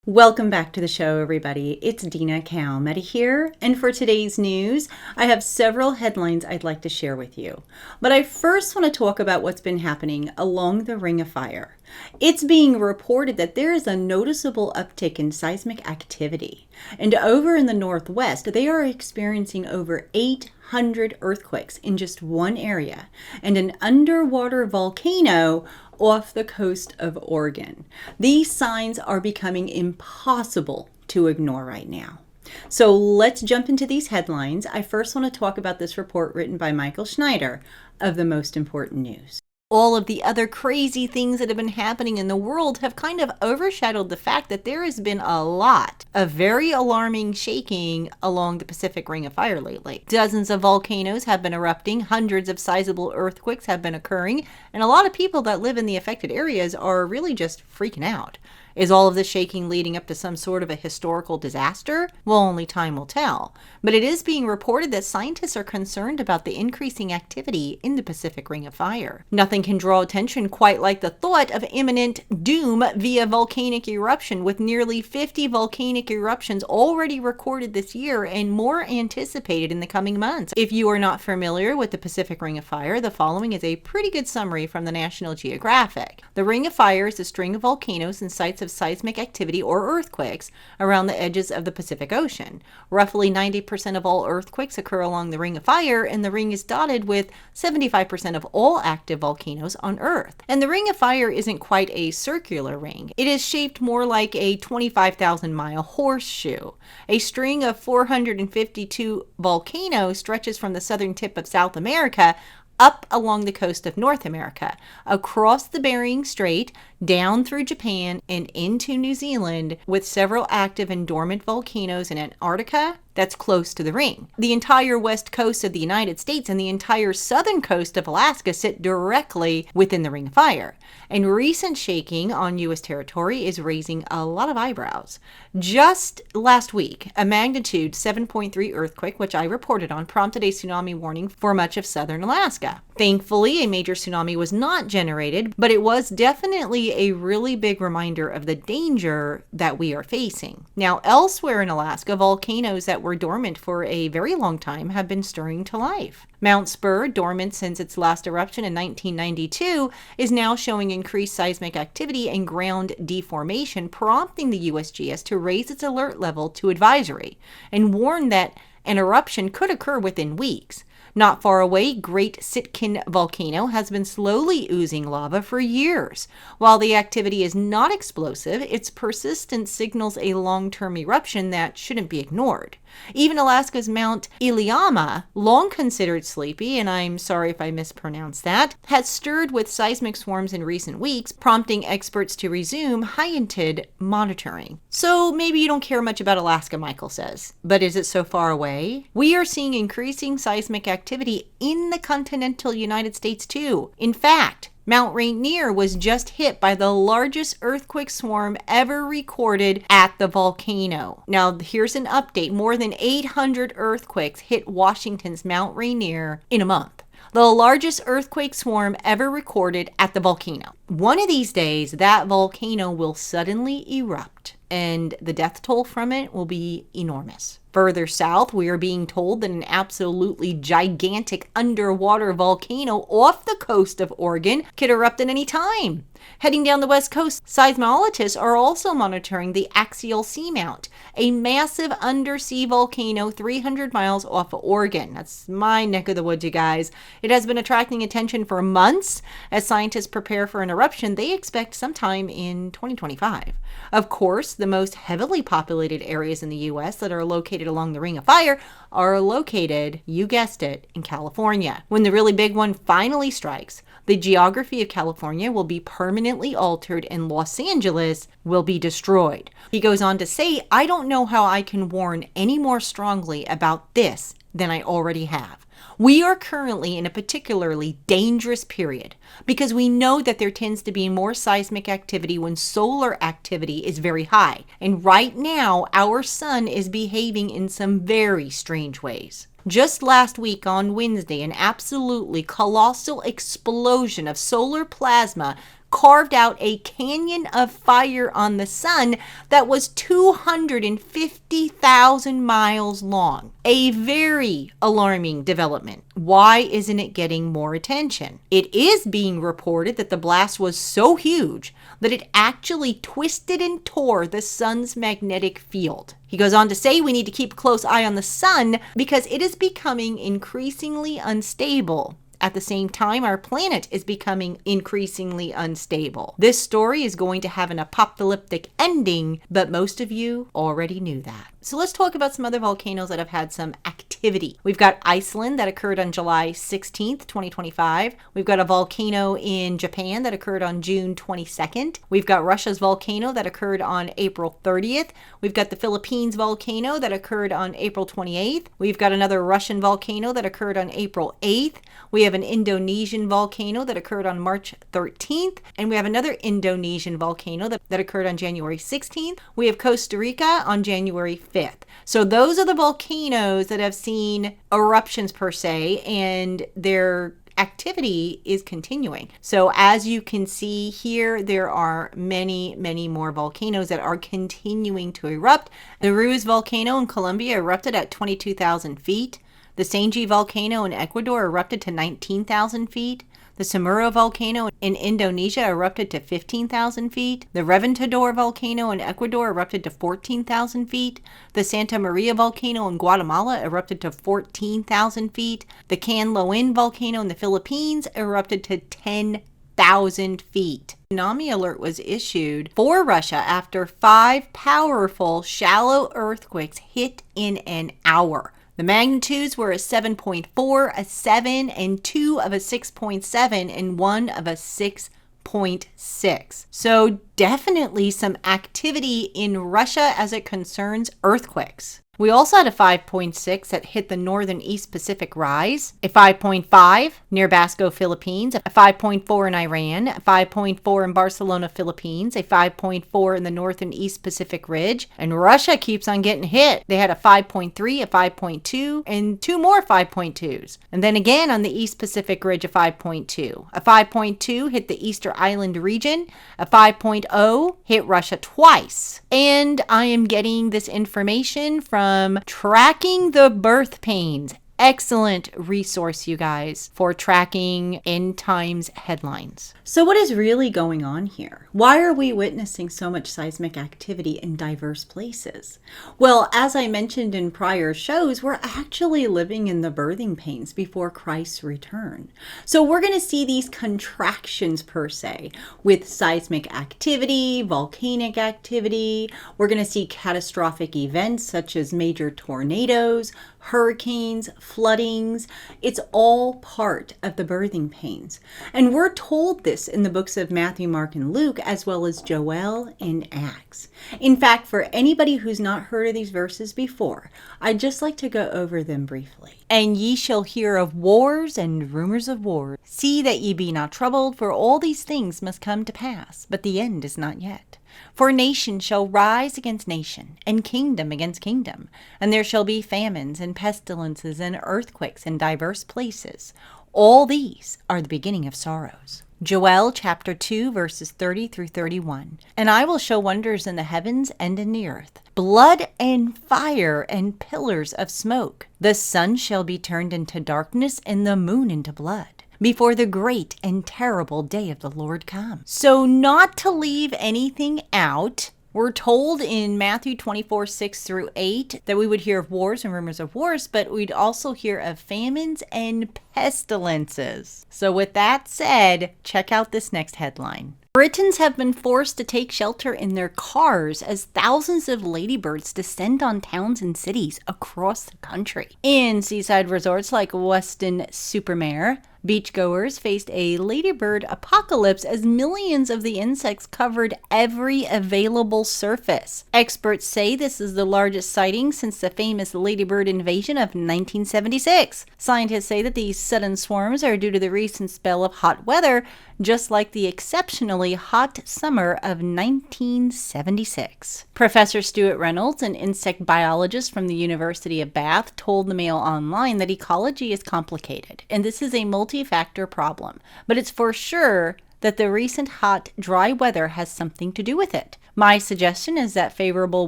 Welcome back to the show, everybody. It's Dina Calmetta here, and for today's news, I have several headlines I'd like to share with you. But I first want to talk about what's been happening along the Ring of Fire. It's being reported that there is a noticeable uptick in seismic activity, and over in the Northwest, they are experiencing over 800 earthquakes in just one area, and an underwater volcano off the coast of Oregon. These signs are becoming impossible to ignore right now. So let's jump into these headlines. I first want to talk about this report written by Michael Schneider of the Most Important News. All of the other crazy things that have been happening in the world have kind of overshadowed the fact that there has been a lot of very alarming shaking along the Pacific Ring of Fire lately. Dozens of volcanoes have been erupting, hundreds of sizable earthquakes have been occurring, and a lot of people that live in the affected areas are really just freaking out. Is all of this shaking leading up to some sort of a historical disaster? Well, only time will tell. But it is being reported that scientists are concerned about the increasing activity in the Pacific Ring of Fire. Nothing can draw attention quite like the thought of imminent doom via volcanic eruption, with nearly 50 volcanic eruptions already recorded this year and more anticipated in the coming months. If you are not familiar with the Pacific Ring of Fire, the following is a pretty good summary from the National Geographic. The Ring of Fire is a string of volcanoes and sites of seismic activity or earthquakes around the edges of the Pacific Ocean. Roughly 90% of all earthquakes occur along the Ring of Fire, and the ring is dotted with 75% of all active volcanoes on Earth. And the Ring of Fire isn't quite a circular ring. It is shaped more like a 25,000-mile horseshoe. A string of 452 volcanoes stretches from the southern tip of South America up along the coast of North America, across the Bering Strait, down through Japan, and into New Zealand, with several active and dormant volcanoes in Antarctica that's close to the ring. The entire west coast of the United States and the entire southern coast of Alaska sit directly within the Ring of Fire. And recent shaking on U.S. territory is raising a lot of eyebrows. Just last week, a magnitude 7.3 earthquake, which I reported on, prompted a tsunami warning for much of southern Alaska. Thankfully, a major tsunami was not generated, but it was definitely a really big reminder of the danger that we are facing. Now, elsewhere in Alaska, volcanoes that were dormant for a very long time have been stirring to life. Mount Spur, dormant since its last eruption in 1992, is now showing increased seismic activity and ground deformation, prompting the USGS to raise its alert level to advisory and warn that an eruption could occur within weeks. Not far away, Great Sitkin Volcano has been slowly oozing lava for years. While the activity is not explosive, its persistence signals a long-term eruption that shouldn't be ignored. Even Alaska's Mount Iliamna, long considered sleepy, and I'm sorry if I mispronounced that, has stirred with seismic swarms in recent weeks, prompting experts to resume heightened monitoring. So maybe you don't care much about Alaska, Michael says. But is it so far away? We are seeing increasing seismic activity in the continental United States too. In fact, Mount Rainier was just hit by the largest earthquake swarm ever recorded at the volcano. Now, here's an update. More than 800 earthquakes hit Washington's Mount Rainier in a month. The largest earthquake swarm ever recorded at the volcano. One of these days, that volcano will suddenly erupt, and the death toll from it will be enormous. Further south, we are being told that an absolutely gigantic underwater volcano off the coast of Oregon could erupt at any time. Heading down the west coast, seismologists are also monitoring the axial seamount, a massive undersea volcano 300 miles off of Oregon. That's my neck of the woods, you guys. It has been attracting attention for months. As scientists prepare for an eruption they expect sometime in 2025. Of course, the most heavily populated areas in the U.S. that are located along the Ring of Fire are located, you guessed it, in California. When the really big one finally strikes, the geography of California will be permanently altered and Los Angeles will be destroyed. He goes on to say, I don't know how I can warn any more strongly about this than I already have. We are currently in a particularly dangerous period because we know that there tends to be more seismic activity when solar activity is very high. And right now, our sun is behaving in some very strange ways. Just last week on Wednesday, an absolutely colossal explosion of solar plasma carved out a canyon of fire on the sun that was 250,000 miles long. A very alarming development. Why isn't it getting more attention? It is being reported that the blast was so huge that it actually twisted and tore the sun's magnetic field. He goes on to say we need to keep a close eye on the sun because it is becoming increasingly unstable. At the same time, our planet is becoming increasingly unstable. This story is going to have an apocalyptic ending, but most of you already knew that. So let's talk about some other volcanoes that have had some activity. We've got Iceland that occurred on July 16th, 2025. We've got a volcano in Japan that occurred on June 22nd. We've got Russia's volcano that occurred on April 30th. We've got the Philippines volcano that occurred on April 28th. We've got another Russian volcano that occurred on April 8th. We have an Indonesian volcano that occurred on March 13th. And we have another Indonesian volcano that occurred on January 16th. We have Costa Rica on January 5th. So those are the volcanoes that have seen eruptions per se, and their activity is continuing. So as you can see here, there are many, many more volcanoes that are continuing to erupt. The Ruiz volcano in Colombia erupted at 22,000 feet. The Senji volcano in Ecuador erupted to 19,000 feet. The Semeru volcano in Indonesia erupted to 15,000 feet. The Reventador volcano in Ecuador erupted to 14,000 feet. The Santa Maria volcano in Guatemala erupted to 14,000 feet. The Canloan volcano in the Philippines erupted to 10,000 feet. Tsunami alert was issued for Russia after 5 powerful shallow earthquakes hit in an hour. The magnitudes were a 7.4, a 7, and 2 of a 6.7, and 1 of a 6.6. So definitely some activity in Russia as it concerns earthquakes. We also had a 5.6 that hit the northern East Pacific Rise, a 5.5 near Basco, Philippines, a 5.4 in Iran, a 5.4 in Barcelona, Philippines, a 5.4 in the North and East Pacific Ridge, and Russia keeps on getting hit. They had a 5.3, a 5.2, and 2 more 5.2s. And then again on the East Pacific Ridge, a 5.2. A 5.2 hit the Easter Island region, a 5.0 hit Russia twice. And I am getting this information from Tracking the Birth Pains. Excellent resource, you guys, for tracking end times headlines. So what is really going on here? Why are we witnessing so much seismic activity in diverse places? Well, as I mentioned in prior shows, we're actually living in the birthing pains before Christ's return. So we're going to see these contractions per se with seismic activity, volcanic activity. We're going to see catastrophic events such as major tornadoes, hurricanes, floodings. It's all part of the birthing pains. And we're told this in the books of Matthew, Mark, and Luke, as well as Joel and Acts. In fact, for anybody who's not heard of these verses before, I'd just like to go over them briefly. And ye shall hear of wars and rumors of wars. See that ye be not troubled, for all these things must come to pass, but the end is not yet. For nation shall rise against nation, and kingdom against kingdom, and there shall be famines and pestilences and earthquakes in diverse places. All these are the beginning of sorrows. Joel chapter 2 verses 30 through 31. And I will show wonders in the heavens and in the earth, blood and fire and pillars of smoke. The sun shall be turned into darkness and the moon into blood, before the great and terrible day of the Lord comes. So not to leave anything out, we're told in Matthew 24, 6 through 8 that we would hear of wars and rumors of wars, but we'd also hear of famines and pestilences. So with that said, check out this next headline. Britons have been forced to take shelter in their cars as thousands of ladybirds descend on towns and cities across the country. In seaside resorts like Weston-super-Mare, beachgoers faced a ladybird apocalypse as millions of the insects covered every available surface. Experts say this is the largest sighting since the famous ladybird invasion of 1976. Scientists say that these sudden swarms are due to the recent spell of hot weather, just like the exceptionally hot summer of 1976. Professor Stuart Reynolds, an insect biologist from the University of Bath, told the Mail Online that ecology is complicated, and this is a multi-factor problem, but it's for sure that the recent hot, dry weather has something to do with it. My suggestion is that favorable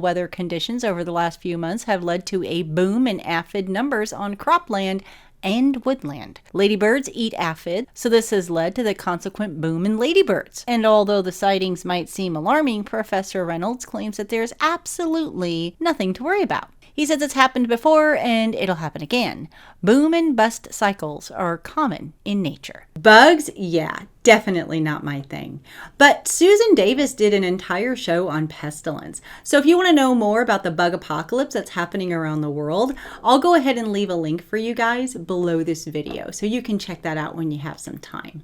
weather conditions over the last few months have led to a boom in aphid numbers on cropland and woodland. Ladybirds eat aphid, so this has led to the consequent boom in ladybirds. And although the sightings might seem alarming, Professor Reynolds claims that there's absolutely nothing to worry about. He says it's happened before and it'll happen again. Boom and bust cycles are common in nature. Bugs? Yeah, definitely not my thing. But Susan Davis did an entire show on pestilence. So if you want to know more about the bug apocalypse that's happening around the world, I'll go ahead and leave a link for you guys below this video so you can check that out when you have some time.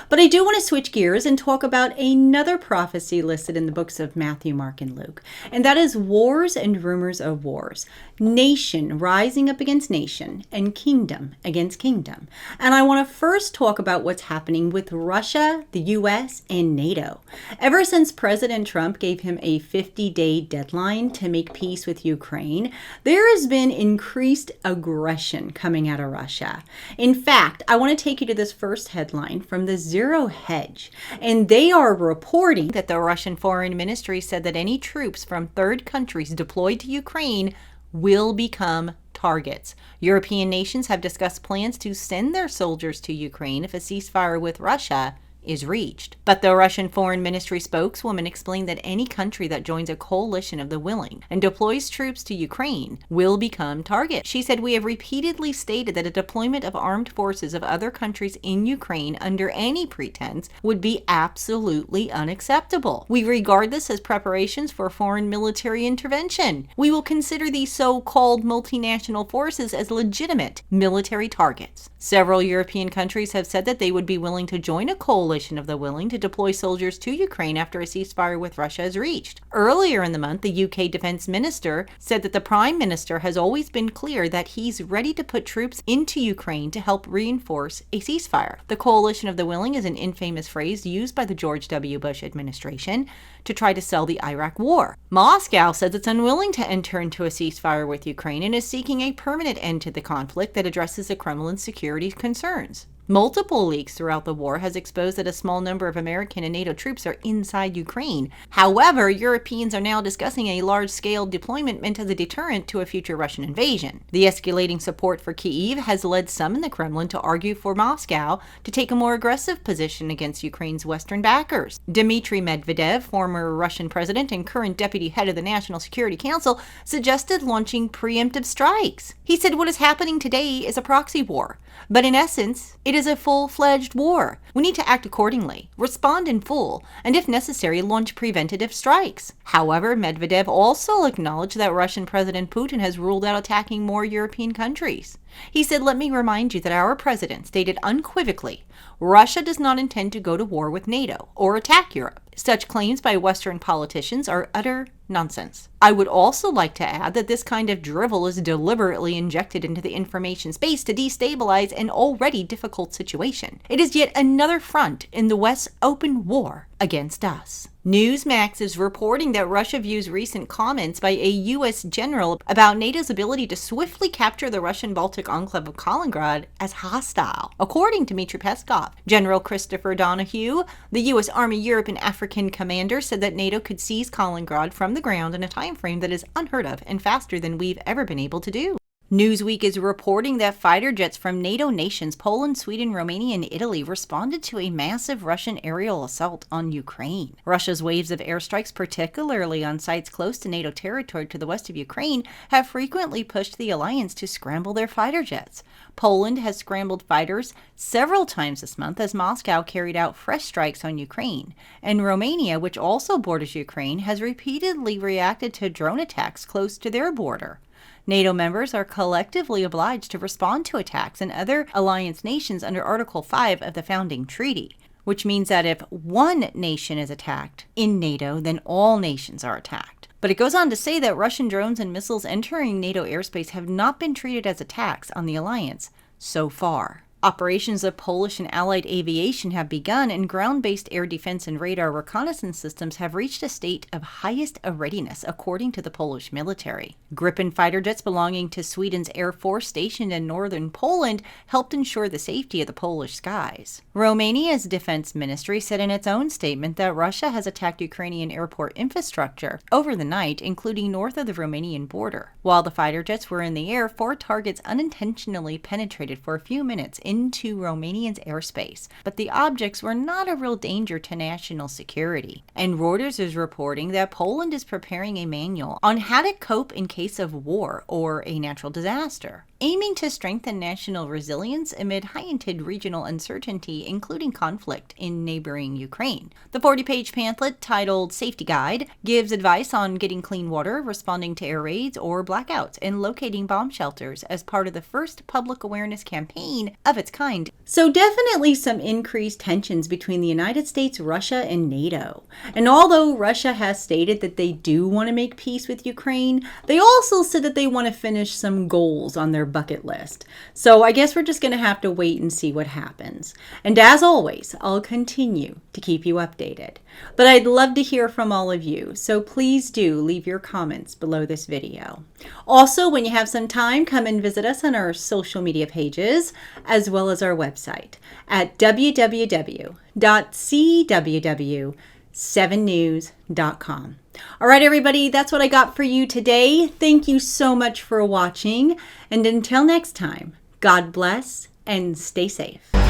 But I do want to switch gears and talk about another prophecy listed in the books of Matthew, Mark, and Luke, and that is wars and rumors of wars. Nation rising up against nation and kingdom against kingdom. And I want to first talk about what's happening with Russia, the US, and NATO. Ever since President Trump gave him a 50-day deadline to make peace with Ukraine, there has been increased aggression coming out of Russia. In fact, I want to take you to this first headline from the Zero Hedge, and they are reporting that the Russian Foreign Ministry said that any troops from third countries deployed to Ukraine will become targets. European nations have discussed plans to send their soldiers to Ukraine if a ceasefire with Russia is reached. But the Russian Foreign Ministry spokeswoman explained that any country that joins a coalition of the willing and deploys troops to Ukraine will become targets. She said, "We have repeatedly stated that a deployment of armed forces of other countries in Ukraine under any pretense would be absolutely unacceptable. We regard this as preparations for foreign military intervention. We will consider these so-called multinational forces as legitimate military targets." Several European countries have said that they would be willing to join a coalition of the willing to deploy soldiers to Ukraine after a ceasefire with Russia is reached. Earlier in the month, the UK Defense Minister said that the Prime Minister has always been clear that he's ready to put troops into Ukraine to help reinforce a ceasefire. The coalition of the willing is an infamous phrase used by the George W. Bush administration to try to sell the Iraq war. Moscow says it's unwilling to enter into a ceasefire with Ukraine and is seeking a permanent end to the conflict that addresses the Kremlin's security concerns. Multiple leaks throughout the war has exposed that a small number of American and NATO troops are inside Ukraine. However, Europeans are now discussing a large-scale deployment meant as a deterrent to a future Russian invasion. The escalating support for Kyiv has led some in the Kremlin to argue for Moscow to take a more aggressive position against Ukraine's Western backers. Dmitry Medvedev, former Russian president and current deputy head of the National Security Council, suggested launching preemptive strikes. He said what is happening today is a proxy war, but in essence, it is a full-fledged war. We need to act accordingly, respond in full, and if necessary, launch preventative strikes. However, Medvedev also acknowledged that Russian President Putin has ruled out attacking more European countries. He said, "Let me remind you that our president stated unequivocally, Russia does not intend to go to war with NATO or attack Europe. Such claims by Western politicians are utter nonsense. I would also like to add that this kind of drivel is deliberately injected into the information space to destabilize an already difficult situation. It is yet another front in the West's open war against us." Newsmax is reporting that Russia views recent comments by a U.S. general about NATO's ability to swiftly capture the Russian Baltic enclave of Kaliningrad as hostile. According to Dmitry Peskov, General Christopher Donahue, the U.S. Army Europe and African commander, said that NATO could seize Kaliningrad from the ground in a time frame that is unheard of and faster than we've ever been able to do. Newsweek is reporting that fighter jets from NATO nations Poland, Sweden, Romania, and Italy responded to a massive Russian aerial assault on Ukraine. Russia's waves of airstrikes, particularly on sites close to NATO territory to the west of Ukraine, have frequently pushed the alliance to scramble their fighter jets. Poland has scrambled fighters several times this month as Moscow carried out fresh strikes on Ukraine. And Romania, which also borders Ukraine, has repeatedly reacted to drone attacks close to their border. NATO members are collectively obliged to respond to attacks in other alliance nations under Article 5 of the founding treaty, which means that if one nation is attacked in NATO, then all nations are attacked. But it goes on to say that Russian drones and missiles entering NATO airspace have not been treated as attacks on the alliance so far. Operations of Polish and Allied aviation have begun, and ground-based air defense and radar reconnaissance systems have reached a state of highest readiness, according to the Polish military. Gripen fighter jets belonging to Sweden's Air Force stationed in northern Poland helped ensure the safety of the Polish skies. Romania's defense ministry said in its own statement that Russia has attacked Ukrainian airport infrastructure over the night, including north of the Romanian border. While the fighter jets were in the air, 4 targets unintentionally penetrated for a few minutes into Romania's airspace, but the objects were not a real danger to national security. And Reuters is reporting that Poland is preparing a manual on how to cope in case of war or a natural disaster, aiming to strengthen national resilience amid heightened regional uncertainty, including conflict in neighboring Ukraine. The 40-page pamphlet, titled Safety Guide, gives advice on getting clean water, responding to air raids or blackouts, and locating bomb shelters as part of the first public awareness campaign of its kind. So definitely some increased tensions between the United States, Russia, and NATO. And although Russia has stated that they do want to make peace with Ukraine, they also said that they want to finish some goals on their bucket list. So I guess we're just going to have to wait and see what happens. And as always, I'll continue to keep you updated. But I'd love to hear from all of you, so please do leave your comments below this video. Also, when you have some time, come and visit us on our social media pages, as well as our website at www.cww7news.com. All right, everybody, that's what I got for you today. Thank you so much for watching. And until next time, God bless and stay safe.